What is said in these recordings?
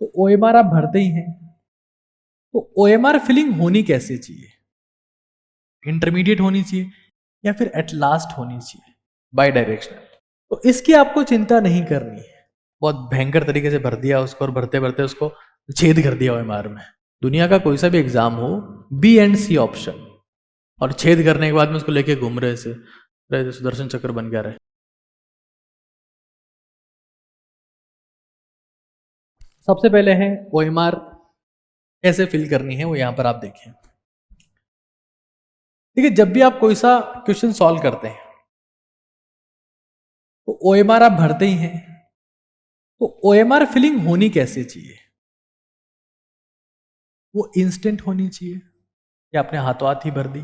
तो OMR आप भरते ही हैं, तो OMR फिलिंग होनी कैसे चाहिए? इंटरमीडिएट होनी चाहिए या फिर एट लास्ट होनी चाहिए, बाई डायरेक्शनल। तो इसकी आपको चिंता नहीं करनी है। बहुत भयंकर तरीके से भर दिया उसको और भरते भरते उसको छेद कर दिया OMR में। दुनिया का कोई सा भी एग्जाम हो, बी एंड सी ऑप्शन, और छेद करने के बाद में उसको लेके घूम रहे से सुदर्शन चक्र बन गया रहे। सबसे पहले है OMR कैसे फिल करनी है, वो यहां पर आप देखें। देखिए, जब भी आप कोई सा क्वेश्चन सॉल्व करते हैं तो OMR आप भरते ही हैं, तो OMR फिलिंग होनी कैसे चाहिए? वो इंस्टेंट होनी चाहिए या आपने हाथों हाथ ही भर दी?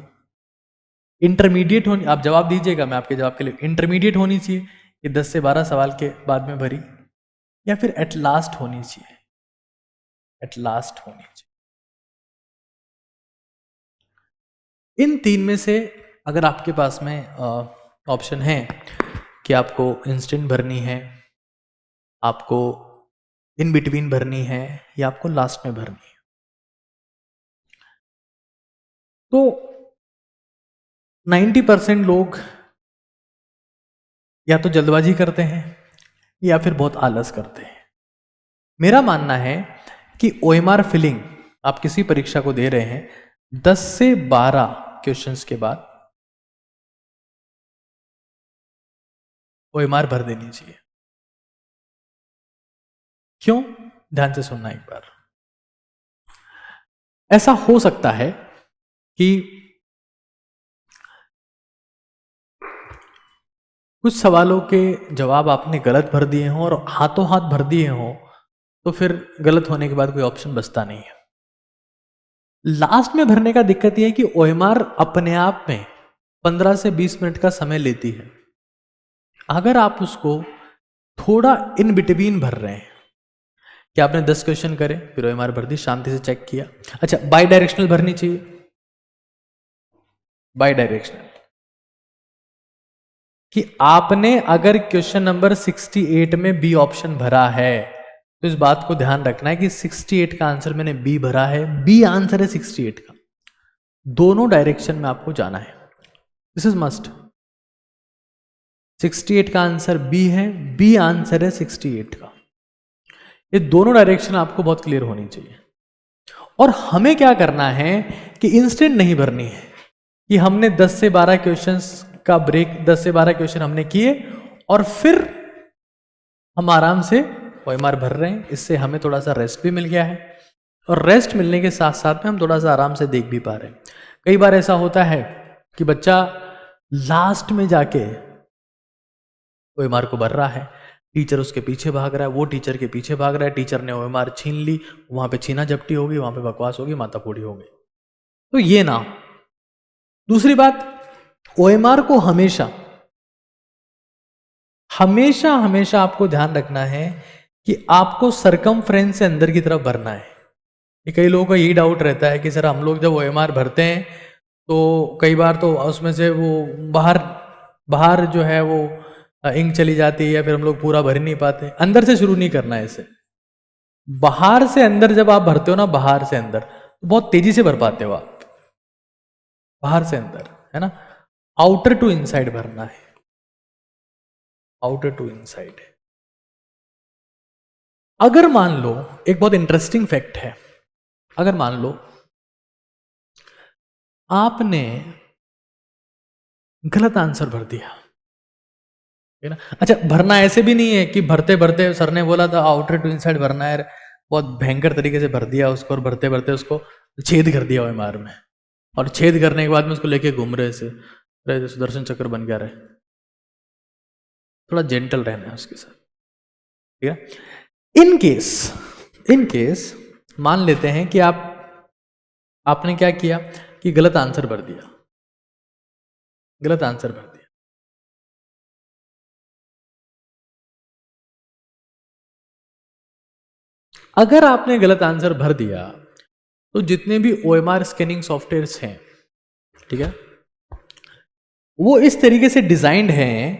इंटरमीडिएट होनी, आप जवाब दीजिएगा, मैं आपके जवाब के लिए, इंटरमीडिएट होनी चाहिए कि 10 से 12 सवाल के बाद में भरी, या फिर एट लास्ट होनी चाहिए? एट लास्ट होनी चाहिए। इन तीन में से अगर आपके पास में ऑप्शन है कि आपको इंस्टेंट भरनी है, आपको इन बिटवीन भरनी है, या आपको लास्ट में भरनी है, तो 90% लोग या तो जल्दबाजी करते हैं या फिर बहुत आलस करते हैं। मेरा मानना है कि OMR फिलिंग आप किसी परीक्षा को दे रहे हैं 10 से 12 क्वेश्चंस के बाद OMR भर देनी चाहिए। क्यों? ध्यान से सुनना एक बार। ऐसा हो सकता है कि कुछ सवालों के जवाब आपने गलत भर दिए हों और हाथों हाथ भर दिए हों, तो फिर गलत होने के बाद कोई ऑप्शन बचता नहीं है। लास्ट में भरने का दिक्कत यह है कि OMR अपने आप में 15 से 20 मिनट का समय लेती है। अगर आप उसको थोड़ा इन बिटवीन भर रहे हैं कि आपने 10 क्वेश्चन करे, फिर OMR भर दी, शांति से चेक किया, अच्छा बाई डायरेक्शनल भरनी चाहिए, बाई डायरेक्शनल, कि आपने अगर क्वेश्चन नंबर 68 में बी ऑप्शन भरा है, तो इस बात को ध्यान रखना है कि 68 का आंसर मैंने बी भरा है, बी आंसर है 68 का, दोनों डायरेक्शन में आपको जाना है, दिस इज मस्ट। 68 का आंसर बी है, बी आंसर है 68 का, ये दोनों डायरेक्शन आपको बहुत क्लियर होनी चाहिए। और हमें क्या करना है कि इंस्टेंट नहीं भरनी है कि हमने 10 से 12 क्वेश्चंस का ब्रेक, 10 से 12 क्वेश्चन हमने किए और फिर हम आराम से OMR भर रहे हैं। इससे हमें थोड़ा सा रेस्ट भी मिल गया है, और रेस्ट मिलने के साथ साथ में हम थोड़ा सा आराम से देख भी पा रहे हैं। कई बार ऐसा होता है कि बच्चा लास्ट में जाके OMR को भर रहा है, टीचर उसके पीछे भाग रहा है, वो टीचर के पीछे भाग रहा है, टीचर ने OMR छीन ली, वहां पे छीना झपटी होगी, वहां पे बकवास होगी, मातापूड़ी होगी, तो ये ना हो। दूसरी बात, OMR को हमेशा हमेशा हमेशा आपको ध्यान रखना है कि आपको सरकमफ्रेंस से अंदर की तरफ भरना है। ये कई लोगों का यही डाउट रहता है कि सर हम लोग जब OMR भरते हैं तो कई बार तो उसमें से वो बाहर बाहर जो है वो इंक चली जाती है, या फिर हम लोग पूरा भर नहीं पाते। अंदर से शुरू नहीं करना है इसे, बाहर से अंदर जब आप भरते हो ना, बाहर से अंदर, तो बहुत तेजी से भर पाते हो आप, बाहर से अंदर, है ना। आउटर टू इनसाइड भरना है, आउटर टू इनसाइड। अगर मान लो, एक बहुत इंटरेस्टिंग फैक्ट है, अगर मान लो आपने गलत आंसर भर दिया, है ना। अच्छा, भरना ऐसे भी नहीं है कि भरते भरते सर ने बोला था आउटर टू इनसाइड भरना है, बहुत भयंकर तरीके से भर दिया उसको और भरते भरते उसको छेद कर दिया OMR में, और छेद करने के बाद में उसको लेके घूम रहे से सुदर्शन चक्र बन गया रहे। थोड़ा जेंटल रहना है उसके साथ, ठीक है। इन केस मान लेते हैं कि आपने क्या किया कि गलत आंसर भर दिया, गलत आंसर भर दिया। अगर आपने गलत आंसर भर दिया तो जितने भी OMR स्कैनिंग सॉफ्टवेयर्स हैं, ठीक है, वो इस तरीके से डिजाइंड हैं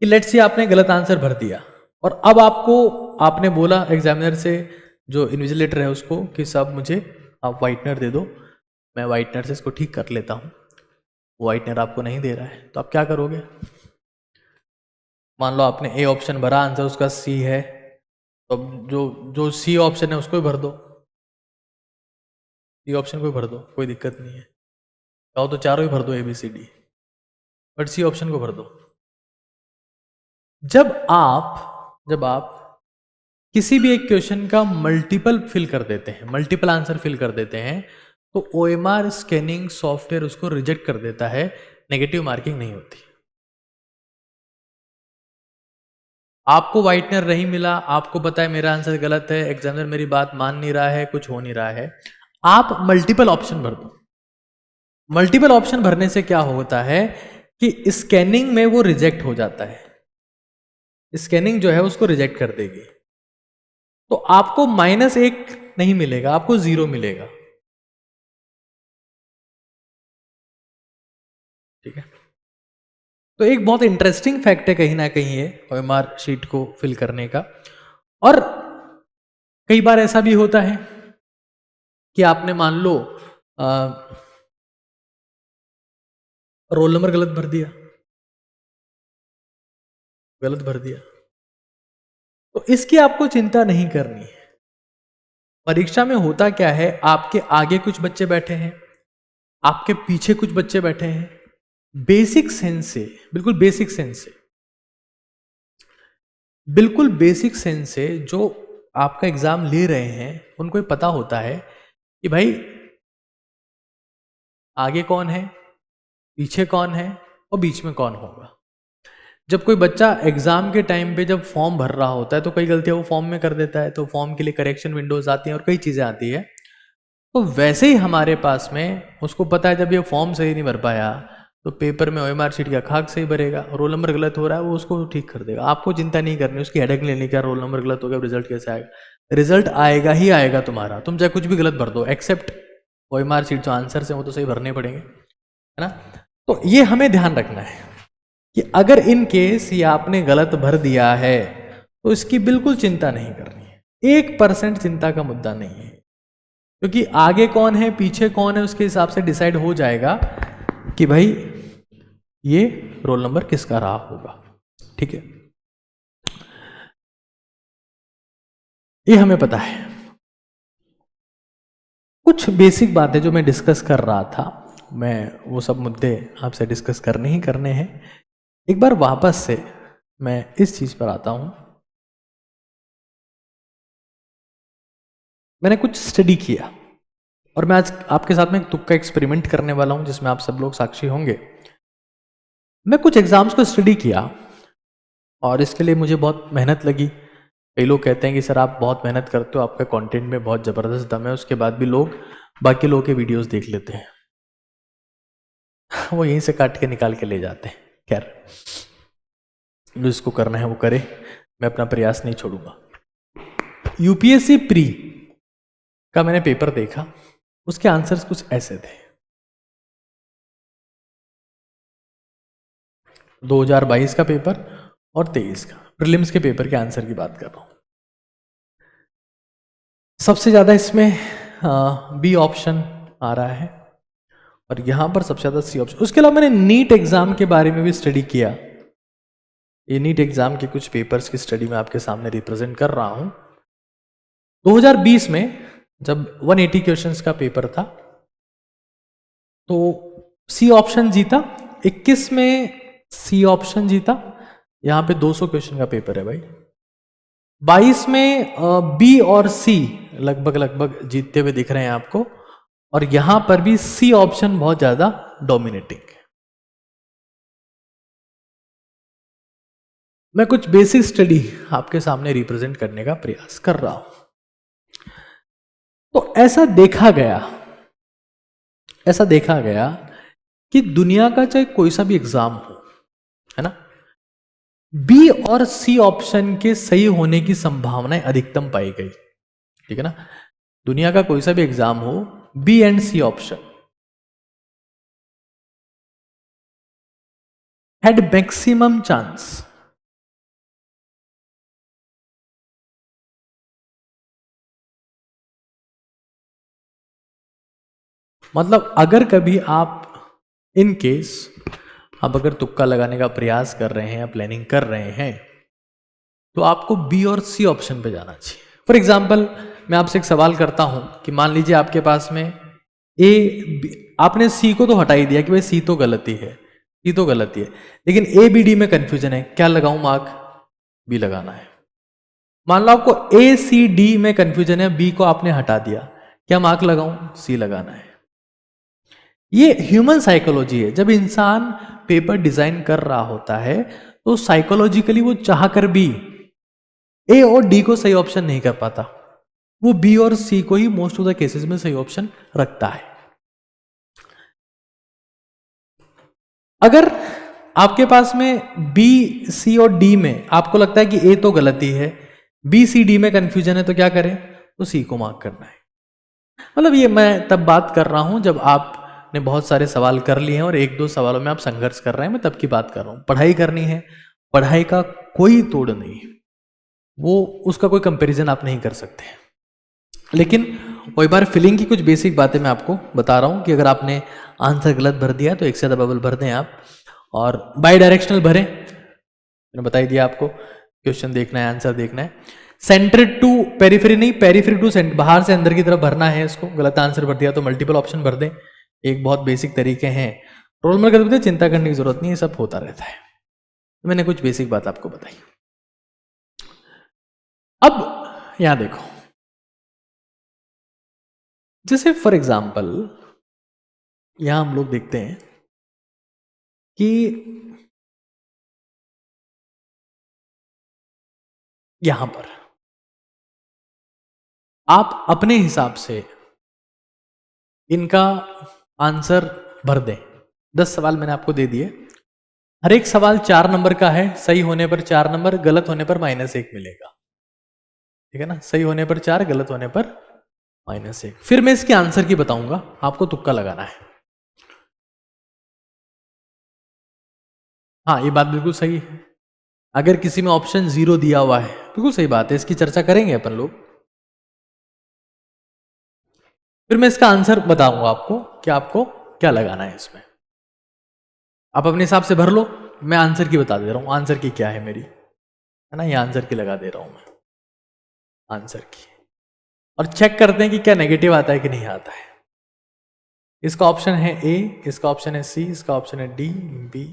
कि लेट्स से आपने गलत आंसर भर दिया और अब आपको आपने बोला एग्जामिनर से, जो इन्विजिलेटर है उसको, कि साहब मुझे आप वाइटनर दे दो, मैं वाइटनर से इसको ठीक कर लेता हूँ। वाइटनर आपको नहीं दे रहा है, तो आप क्या करोगे? मान लो आपने ए ऑप्शन भरा, आंसर उसका सी है, तो जो जो सी ऑप्शन है उसको ही भर दो, सी ऑप्शन को ही भर दो, कोई दिक्कत नहीं है। चाहो तो चारों ही भर दो, A B C D, but C option को भर दो। जब आप किसी भी एक क्वेश्चन का मल्टीपल फिल कर देते हैं, मल्टीपल आंसर फिल कर देते हैं, तो OMR स्कैनिंग सॉफ्टवेयर उसको रिजेक्ट कर देता है, नेगेटिव मार्किंग नहीं होती। आपको वाइटनर नहीं मिला, आपको पता है मेरा आंसर गलत है, एग्जामिनर मेरी बात मान नहीं रहा है, कुछ हो नहीं रहा है, आप मल्टीपल ऑप्शन भर दो। मल्टीपल ऑप्शन भरने से क्या होता है कि स्कैनिंग में वो रिजेक्ट हो जाता है, स्कैनिंग जो है उसको रिजेक्ट कर देगी, तो आपको -1 नहीं मिलेगा, आपको 0 मिलेगा। ठीक है, तो एक बहुत इंटरेस्टिंग फैक्ट है कहीं ना कहीं ये OMR शीट को फिल करने का। और कई बार ऐसा भी होता है कि आपने मान लो रोल नंबर गलत भर दिया, तो इसकी आपको चिंता नहीं करनी है। परीक्षा में होता क्या है, आपके आगे कुछ बच्चे बैठे हैं, आपके पीछे कुछ बच्चे बैठे हैं, बेसिक सेंस से, बिल्कुल बेसिक सेंस से जो आपका एग्जाम ले रहे हैं उनको ये पता होता है कि भाई आगे कौन है, पीछे कौन है और बीच में कौन होगा। जब कोई बच्चा एग्जाम के टाइम पे जब फॉर्म भर रहा होता है तो कई गलतियां वो फॉर्म में कर देता है, तो फॉर्म के लिए करेक्शन विंडोज आती हैं और कई चीजें आती है। तो वैसे ही हमारे पास में उसको पता है जब ये फॉर्म सही नहीं भर पाया तो पेपर में OMR शीट का खाक सही भरेगा, रोल नंबर गलत हो रहा है वो उसको ठीक कर देगा। आपको चिंता नहीं करनी, उसकी हेडेक लेने का, रोल नंबर गलत हो गया रिजल्ट कैसे आएगा, रिजल्ट आएगा ही आएगा तुम्हारा, तुम चाहे कुछ भी गलत भर दो, एक्सेप्ट OMR शीट जो आंसर है वो तो सही भरने पड़ेंगे, है ना। तो ये हमें ध्यान रखना है कि अगर इन केस ये आपने गलत भर दिया है तो इसकी बिल्कुल चिंता नहीं करनी है, 1% चिंता का मुद्दा नहीं है, क्योंकि आगे कौन है पीछे कौन है उसके हिसाब से डिसाइड हो जाएगा कि भाई ये रोल नंबर किसका रहा होगा। ठीक है, ये हमें पता है। कुछ बेसिक बातें जो मैं डिस्कस कर रहा था, मैं वो सब मुद्दे आपसे डिस्कस करने ही करने हैं। एक बार वापस से मैं इस चीज पर आता हूं। मैंने कुछ स्टडी किया और मैं आज आपके साथ में एक तुक्का एक्सपेरिमेंट करने वाला हूं जिसमें आप सब लोग साक्षी होंगे। मैं कुछ एग्जाम्स को स्टडी किया और इसके लिए मुझे बहुत मेहनत लगी। कई लोग कहते हैं कि सर आप बहुत मेहनत करते हो, आपका कंटेंट में बहुत ज़बरदस्त दम है, उसके बाद भी लोग बाकी लोगों के वीडियोस देख लेते हैं वो यहीं से काट के निकाल के ले जाते हैं। खैर, जो इसको करना है वो करे, मैं अपना प्रयास नहीं छोड़ूंगा। UPSC प्री का मैंने पेपर देखा, उसके आंसर्स कुछ ऐसे थे। 2022 का पेपर और 23 का प्रीलिम्स के पेपर के आंसर की बात कर रहा हूं। सबसे ज्यादा इसमें बी ऑप्शन आ रहा है और यहां पर सबसे ज्यादा सी ऑप्शन। उसके अलावा मैंने नीट एग्जाम के बारे में भी स्टडी किया। ये नीट एग्जाम के कुछ पेपर्स की स्टडी मैं आपके सामने रिप्रेजेंट कर रहा हूं। 2020 में जब 180 क्वेश्चंस का पेपर था तो सी ऑप्शन जीता, 21 में सी ऑप्शन जीता, यहां पे 200 क्वेश्चन का पेपर है भाई। 22 में बी और सी लगभग जीतते हुए दिख रहे हैं आपको, और यहां पर भी सी ऑप्शन बहुत ज्यादा डोमिनेटिंग है। मैं कुछ बेसिक स्टडी आपके सामने रिप्रेजेंट करने का प्रयास कर रहा हूं। तो ऐसा देखा गया कि दुनिया का चाहे कोई सा भी एग्जाम हो, है ना, बी और सी ऑप्शन के सही होने की संभावनाएं अधिकतम पाई गई। ठीक है ना, दुनिया का कोई सा भी एग्जाम हो, B and C option had maximum chance मतलब अगर कभी आप इन केस आप अगर तुक्का लगाने का प्रयास कर रहे हैं या प्लानिंग कर रहे हैं तो आपको बी और सी ऑप्शन पे जाना चाहिए। फॉर एग्जाम्पल मैं आपसे एक सवाल करता हूं कि मान लीजिए आपके पास में ए, आपने सी को तो हटा ही दिया कि भाई सी तो गलती है, सी तो गलती है, लेकिन ए बी डी में कंफ्यूजन है, क्या लगाऊं मार्क? बी लगाना है। मान लो आपको ए सी डी में कंफ्यूजन है, बी को आपने हटा दिया, क्या मार्क लगाऊं? सी लगाना है। ये ह्यूमन साइकोलॉजी है। जब इंसान पेपर डिजाइन कर रहा होता है तो साइकोलॉजिकली वो चाहकर भी ए और डी को सही ऑप्शन नहीं कर पाता, वो बी और सी को ही मोस्ट ऑफ द केसेस में सही ऑप्शन रखता है। अगर आपके पास में बी सी और डी में आपको लगता है कि ए तो गलती है, बी सी डी में कंफ्यूजन है, तो क्या करें? तो सी को मार्क करना है। मतलब ये मैं तब बात कर रहा हूं जब आपने बहुत सारे सवाल कर लिए हैं और एक दो सवालों में आप संघर्ष कर रहे हैं, मैं तब की बात कर रहा हूं। पढ़ाई करनी है, पढ़ाई का कोई तोड़ नहीं, वो उसका कोई कंपैरिजन आप नहीं कर सकते। लेकिन वो एक बार फिलिंग की कुछ बेसिक बातें मैं आपको बता रहा हूं कि अगर आपने आंसर गलत भर दिया तो एक से ज्यादा बबल भर दें आप, और बाई डायरेक्शनल भरें। मैंने बता ही दिया आपको, क्वेश्चन देखना है, आंसर देखना है। सेंटर टू पेरिफेरी नहीं, पेरिफेरी टू सेंटर, बाहर से अंदर की तरफ भरना है इसको। गलत आंसर भर दिया तो मल्टीपल ऑप्शन भर दें। एक बहुत बेसिक तरीके हैं, रोल नंबर कर देते, चिंता करने की जरूरत नहीं है, सब होता रहता है। तो मैंने कुछ बेसिक बात आपको बताई। अब यहां देखो, जैसे फॉर एग्जाम्पल यहां हम लोग देखते हैं कि यहां पर आप अपने हिसाब से इनका आंसर भर दें। 10 सवाल मैंने आपको दे दिए, हर एक सवाल 4 नंबर का है। सही होने पर 4 नंबर, गलत होने पर -1 मिलेगा, ठीक है ना? सही होने पर 4, गलत होने पर -1। फिर मैं इसके आंसर की बताऊंगा, आपको तुक्का लगाना है। हाँ, ये बात बिल्कुल सही है। अगर किसी में ऑप्शन 0 दिया हुआ है, बिल्कुल सही बात है, इसकी चर्चा करेंगे अपन लोग। फिर मैं इसका आंसर बताऊंगा आपको कि आपको क्या लगाना है इसमें। आप अपने हिसाब से भर लो, मैं आंसर की बता दे रहा हूं, आंसर की क्या है मेरी, है ना? ये आंसर की लगा दे रहा हूं मैं, आंसर की। और चेक करते हैं कि क्या नेगेटिव आता है कि नहीं आता है। इसका ऑप्शन है ए, इसका ऑप्शन है सी, इसका ऑप्शन है डी, बी,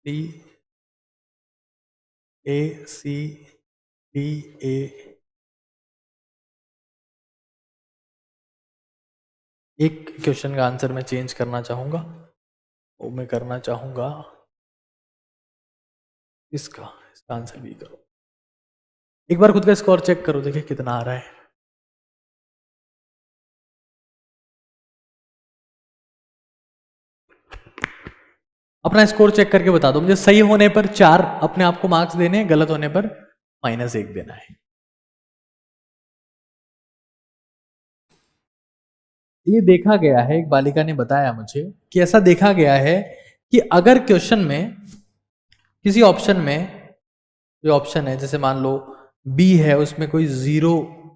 डी, ए, सी, डी, ए। एक क्वेश्चन का आंसर मैं चेंज करना चाहूंगा, वो मैं करना चाहूंगा इसका आंसर भी करो। एक बार खुद का स्कोर चेक करो, देखिए कितना आ रहा है। अपना स्कोर चेक करके बता दो मुझे। सही होने पर 4 अपने आप को मार्क्स देने, गलत होने पर -1 देना है। ये देखा गया है, एक बालिका ने बताया मुझे कि ऐसा देखा गया है कि अगर क्वेश्चन में किसी ऑप्शन में कोई ऑप्शन है, जैसे मान लो बी है, उसमें कोई 0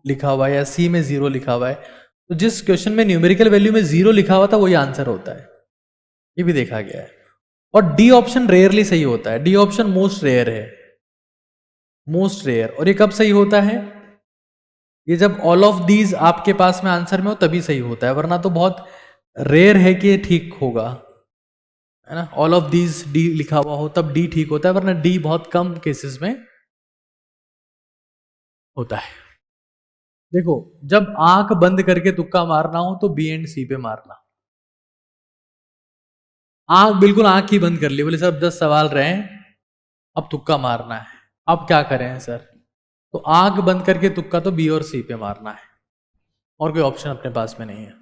लिखा हुआ है या सी में 0 लिखा हुआ है, तो जिस क्वेश्चन में न्यूमेरिकल वैल्यू में 0 लिखा हुआ था वही आंसर होता है। ये भी देखा गया है। और डी ऑप्शन रेयरली सही होता है, डी ऑप्शन मोस्ट रेयर है, मोस्ट रेयर। और ये कब सही होता है? ये जब ऑल ऑफ दीज आपके पास में आंसर में हो तभी सही होता है, वरना तो बहुत रेयर है कि ठीक होगा, है ना? ऑल ऑफ दीज डी लिखा हुआ हो तब डी ठीक होता है, वरना डी बहुत कम केसेस में होता है। देखो, जब आंख बंद करके तुक्का मारना हो तो बी एंड सी पे मारना। आंख बिल्कुल आंख ही बंद कर ली, बोले सर 10 सवाल रहे, अब तुक्का मारना है, अब क्या करें सर? तो आंख बंद करके तुक्का तो बी और सी पे मारना है, और कोई ऑप्शन अपने पास में नहीं है।